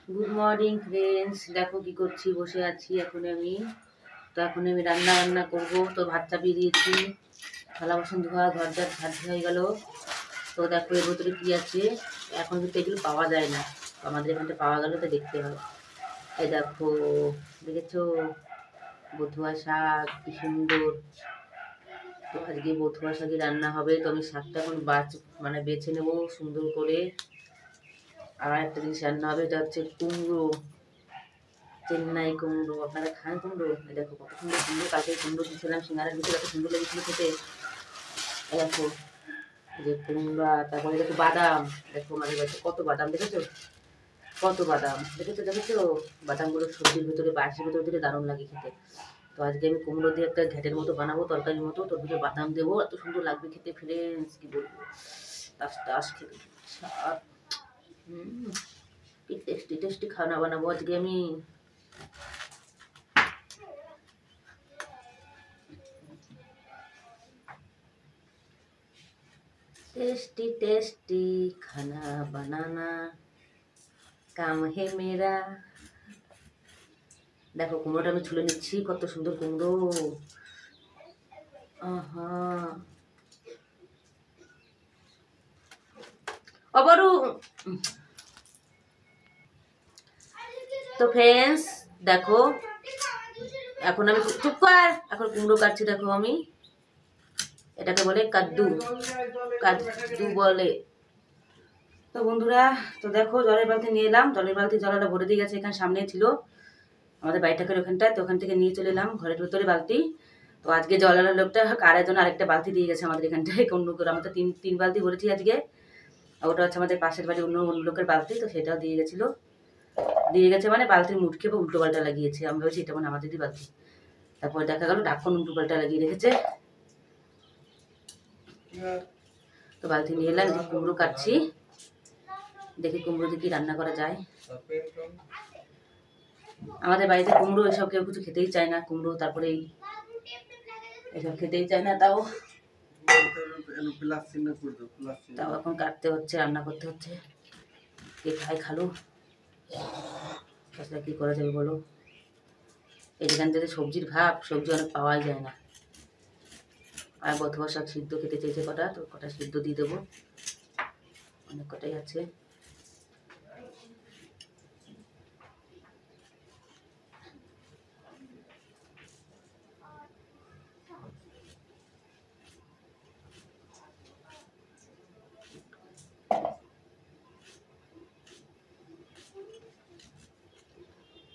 Good morning friends, দেখো কি করছি, বসে আছি এখন আমি। এখন আমি রান্না বান্না করবো। তো ভাত চাপিয়ে দিয়েছি, থালা বাসন ধোয়া, ঘর ঝাড় হয়ে গেল। তো দেখো এর ভিতরে কি আছে, এখন কিন্তু এগুলো পাওয়া যায় না। আমাদের এখানটা পাওয়া গেল, তো দেখতে হবে। এই দেখো, দেখেছো বথুয়া শাক, কি সুন্দর। তো আজকে বথুয়া শাকই রান্না হবে। তো আমি শাকটা এখন বেছে নেবো সুন্দর করে। আর একটা জিনিস রান্না হবে, এটা হচ্ছে কুমড়ো, চেন্নাই কুমড়ো। আপনারা খান কুমড়ো? দেখো কত সুন্দর সুন্দর, কালকে কুমড়ো দিয়েছিলাম সিঙ্গারের ভিতরে, এত সুন্দর লেগেছিল খেতে। দেখো যে কুমড়া, তারপরে দেখো বাদাম। দেখো আমাদের বাড়িতে কত বাদাম, দেখেছো? কত বাদাম, দেখেছো দেখেছো? বাদামগুলো সবজির ভিতরে, বাঁশের ভিতরে দিলে দারুণ লাগে খেতে। তো আজকে আমি কুমড়ো দিয়ে একটা ঘ্যাটের মতো বানাবো, তরকারির মতো। তোর ভিতরে বাদাম দেবো, এত সুন্দর লাগবে খেতে ফ্রেন্ডস, কি বলবো। টাস টাস খেতে স্বাদ। কি টেস্টি টেস্টি খানা বানাবো আজকে আমি। टेस्टी टेस्टी खाना बनाना काम है मेरा। দেখো কুমড়োটা আমি ছুলে নিচ্ছি, কত সুন্দর কুমড়ো। আহা, অবরু। তো ফ্রেন্ডস দেখো, এখন আমি চুপ কর, এখন কুমড়ো কাটছি। দেখো আমি, এটাকে বলে কাদ্দু, কাদ্দু বলে। তো বন্ধুরা, তো দেখো জলের বালতি নিয়ে এলাম, জলের বালতি জলটা ভরে দিয়ে গেছে, এখানে সামনে ছিল আমাদের বাড়িটাকের ওখানটায়। তো ওখান থেকে নিয়ে চলে এলাম ঘরের ভেতরে বালতি। তো আজকে জলের লোকটা কারের জন্য আরেকটা বালতি দিয়ে গেছে আমাদের এখানটায়, অন্য করে। আমরা তো তিন বালতি ভরেছি আজকে। ওটা হচ্ছে আমাদের পাশের বাড়ি অন্য লোকের বালতি, তো সেটাও দিয়ে গেছিলো। দিয়ে গেছে মানে বালতির মুটকে বা উল্টো পাল্টা লাগিয়েছে। আমরা বলছি এটা মানে আমাদেরই বালতি। তারপরে দেখা গেল ঢাকন উল্টো পাল্টা লাগিয়ে রেখেছে। তো বালতি নিয়ে এলাম, কুমড়ো কাটছি। দেখি কুমড়ো দিয়ে কি রান্না করা যায়। আমাদের বাড়িতে কুমড়ো এসব কেউ কিছু খেতেই চায় না, কুমড়ো তারপরে এসব খেতেই চায় না। তাও এখন কাটতে হচ্ছে, রান্না করতে হচ্ছে। কে খায় খালো, তাছাড়া কি করা যাবে বলো। এখান থেকে সবজির ভাব, সবজি অনেক পাওয়াই যায় না। আর বথুয়া শাক সিদ্ধ খেতে চেয়েছে কটা, তো কটা সিদ্ধ দিয়ে দেবো, অনেক কটাই আছে।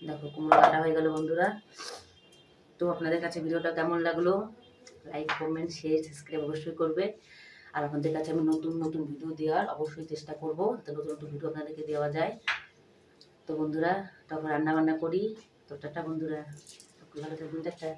দেখো কুমড়ো কাটা হয়ে গেল বন্ধুরা। তো আপনাদের কাছে ভিডিওটা কেমন লাগলো, লাইক কমেন্ট শেয়ার সাবস্ক্রাইব অবশ্যই করবে। আর আপনাদের কাছে আমি নতুন নতুন ভিডিও দেওয়ার অবশ্যই চেষ্টা করবো, যাতে নতুন নতুন ভিডিও আপনাদেরকে দেওয়া যায়। তো বন্ধুরা, তখন রান্না বান্না করি। তো টাটা বন্ধুরা, ভালো থাকবেন, টাটা।